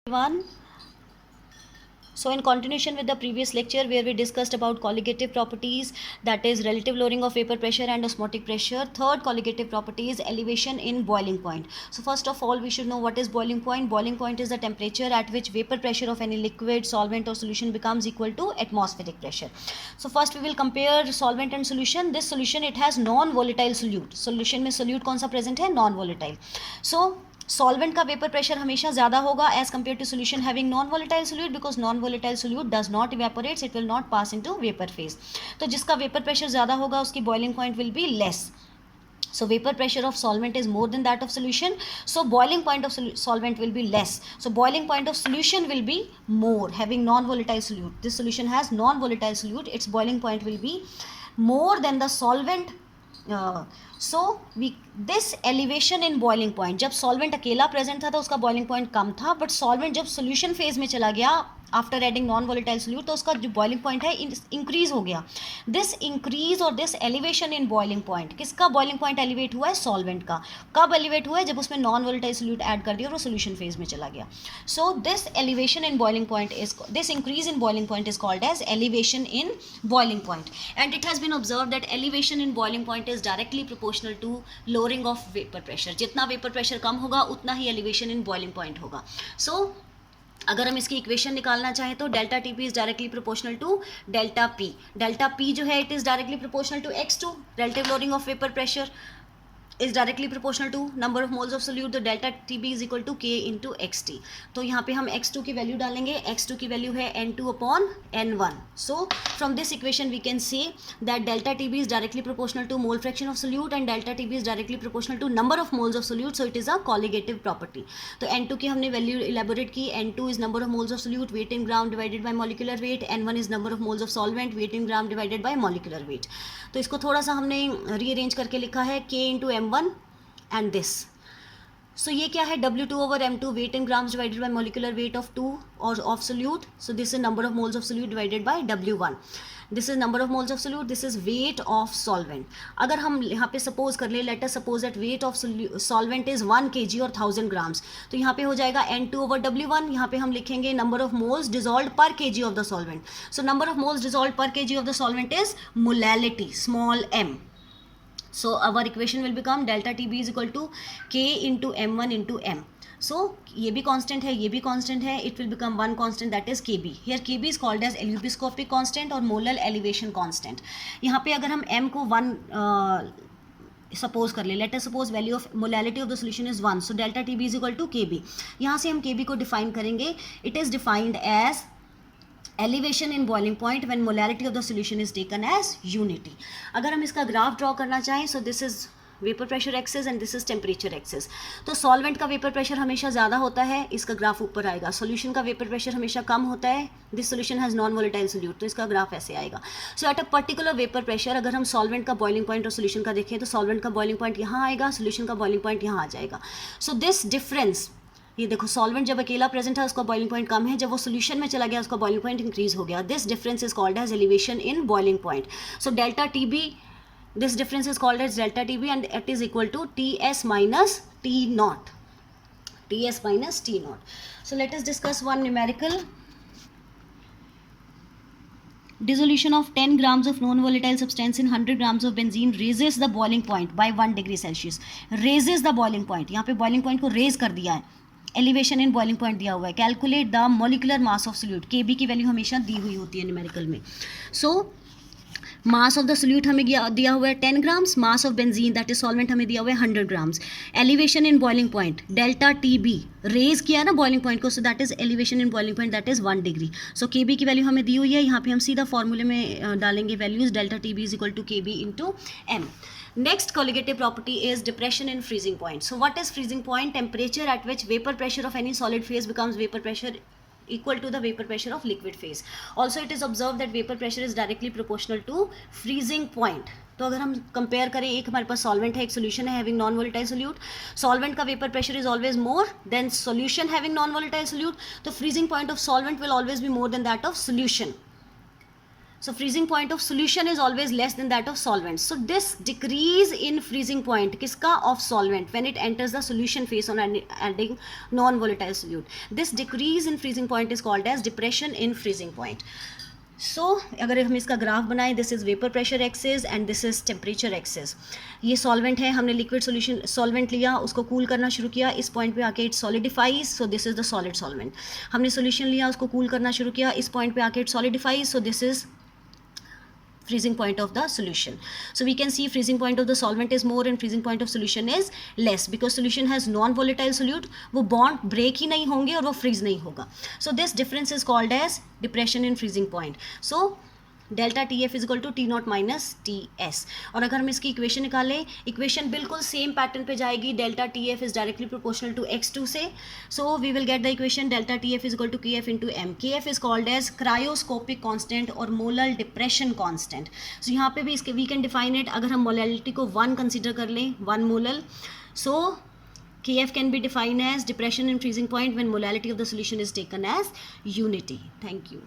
One. So in continuation with the previous lecture where we discussed about colligative properties, that is relative lowering of vapor pressure and osmotic pressure, third colligative property is elevation in boiling point. So first of all we should know what is boiling point. Boiling point is the temperature at which vapor pressure of any liquid, solvent or solution becomes equal to atmospheric pressure. So first we will compare solvent and solution. This solution, it has non-volatile solute. Solution में solute कौन सा present है? Non-volatile. So solvent का vapour pressure हमेशा ज़्यादा होगा as compared to solution having non volatile solute, because non volatile solute does not evaporates, it will not pass into vapour phase. तो जिसका वेपर प्रेशर ज़्यादा होगा उसकी boiling point will be less. So vapor pressure of solvent is more than that of solution, so boiling point of solvent will be less. So boiling point of solution will be more, having non-volatile solute. This solution has non-volatile solute, its boiling point will be more than the solvent. So this elevation in boiling point, जब solvent अकेला present था तो उसका boiling point कम था, but solvent जब solution phase में चला गया after adding non volatile solute तो उसका जो बॉइलिंग पॉइंट है इंक्रीज हो गया. दिस इंक्रीज और this elevation in boiling point, किसका बॉइलिंग पॉइंट एलिवेट हुआ है? सॉल्वेंट का. कब एलिवेट हुआ है? जब उसमें नॉन वोलेटाइल सोल्यूट ऐड कर दिया और वो सोल्यूशन फेज में चला गया. So this elevation in boiling point is, this increase in boiling point is called as elevation in boiling point. And it has been observe that elevation in boiling point is directly proportional to lowering of vapour pressure. जितना vapour pressure कम होगा उतना ही elevation in boiling point होगा. So अगर हम इसकी equation निकालना चाहें तो delta T P is directly proportional to delta P. Delta P जो है it is directly proportional to x2, relative lowering of vapor pressure is directly proportional to number of moles of solute. तो delta TB is equal to K into XT. तो यहाँ पे हम x2 की value डालेंगे. x2 की value है n2 upon n1. So from this equation we can say that delta TB is directly proportional to mole fraction of solute and delta TB is directly proportional to number of moles of solute. So it is a colligative property. तो n2 की हमने value elaborate की. n2 is number of moles of solute, weight in gram divided by molecular weight. n1 is number of moles of solvent, weight in gram divided by molecular weight. तो इसको थोड़ा सा हमने rearrange करके लिखा है k into m1 and this. So ये क्या है? W2 over M2, weight in grams divided by molecular weight of 2 or of solute. So this is number of moles of solute divided by W1. This is number of moles of solute, this is weight of solvent. अगर हम यहाँ पे suppose कर ले, let us suppose that weight of solvent is 1 kg और 1000 grams, तो यहाँ पे हो जाएगा N2 over W1. यहाँ पे हम लिखेंगे number of moles dissolved per kg of the solvent. So number of moles dissolved per kg of the solvent is molality, small m. So our equation will become delta TB is equal to K into M1 into M. So ये भी constant है, ये भी constant है. It will become one constant, that is Kb. Here Kb is called as elupiscopic constant और molar elevation constant. यहाँ पे अगर हम M को 1 सपोज कर ले, let us suppose value of molality of the solution is 1. So delta TB is equal to Kb. यहाँ से हम Kb को डिफाइन करेंगे. It is defined as elevation in boiling point when molarity of the solution is taken as unity. अगर हम इसका graph draw करना चाहें, so this is vapour pressure axis and this is temperature axis. तो solvent का vapour pressure हमेशा ज़्यादा होता है, इसका ग्राफ ऊपर आएगा. सोल्यूशन का वेपर प्रेशर हमेशा कम होता है, this solution has non volatile solute, तो इसका ग्राफ ऐसे आएगा. So at a particular vapour pressure अगर हम सॉल्वेंट का बॉइलिंग पॉइंट और सोल्यूशन का देखें तो सॉल्वेंट का बॉइलिंग पॉइंट यहाँ आएगा, सोल्यूशन का बॉइलिंग पॉइंट यहाँ आ जाएगा. सो दिस डिफरेंस, ये देखो सॉल्वेंट जब अकेला प्रेजेंट है उसका बॉइलिंग पॉइंट कम है, जब वो सोल्यूशन में चला गया उसका बॉइलिंग पॉइंट इंक्रीज हो गया. This difference is called as elevation in boiling point. So delta TB, this difference is called as delta TB and it is equal to TS minus T naught. TS minus T naught. So let us discuss one numerical. Dissolution of 10 grams of non-volatile substance in 100 grams of benzene raises the boiling point by 1 degree Celsius. Raises the boiling point. यहाँ पे boiling point को raise कर दिया है. Elevation in boiling point दिया हुआ है. Calculate the molecular mass of solute. Kb की वैल्यू हमेशा दी हुई होती है न्यूमेरिकल में. So mass of the solute हमें दिया हुआ है 10 grams, mass of benzene that is solvent हमें दिया हुआ है 100 grams. Elevation in boiling point delta TB, raise किया ना बॉइलिंग पॉइंट को, so that is elevation in boiling point that is 1 degree. So Kb की वैल्यू हमें दी हुई है, यहाँ पे हम सीधा फॉर्मूले में डालेंगे values. Delta TB is equal to Kb into M. Next colligative property is depression in freezing point. So what is freezing point? Temperature at which vapor pressure of any solid phase becomes vapor pressure equal to the vapor pressure of liquid phase. Also it is observed that vapor pressure is directly proportional to freezing point. तो अगर हम compare करें, एक हमारे पास solvent है, एक solution है having non volatile solute. Solvent का vapour pressure is always more than solution having non volatile solute. तो freezing point of solvent will always be more than that of solution. So freezing point of solution is always less than that of solvent. So this decrease in freezing point किसका? Of solvent when it enters the solution phase on adding non-volatile solute. This decrease in freezing point is called as depression in freezing point. So अगर हम इसका graph बनाएं, this is vapour pressure axis and this is temperature axis. ये solvent है, हमने liquid solution solvent लिया, उसको cool करना शुरू किया, इस पॉइंट पे आके it solidifies, so this is the solid solvent. हमने सोल्यूशन लिया, उसको कूल करना शुरू किया, इस पॉइंट पे आके it solidifies, so this is freezing point of the solution. So we can see freezing point of the solvent is more and freezing point of solution is less because solution has non-volatile solute. वो bond break ही नहीं होंगे और वो freeze नहीं होगा. So this difference is called as depression in freezing point. So delta T F is equal to T not minus T S. और अगर हम इसकी इक्वेशन निकालें, इक्वेशन बिल्कुल सेम पैटर्न पे जाएगी. Delta T F is directly proportional to X two से. So we will get the equation delta T F is equal to K F into M. K F is called as cryoscopic constant और molar depression constant. So यहाँ पे भी इसके we can define it. अगर हम molality को 1 consider कर लें, 1 molal, so KF can be defined as depression in freezing point when molality of the solution is taken as unity. Thank you.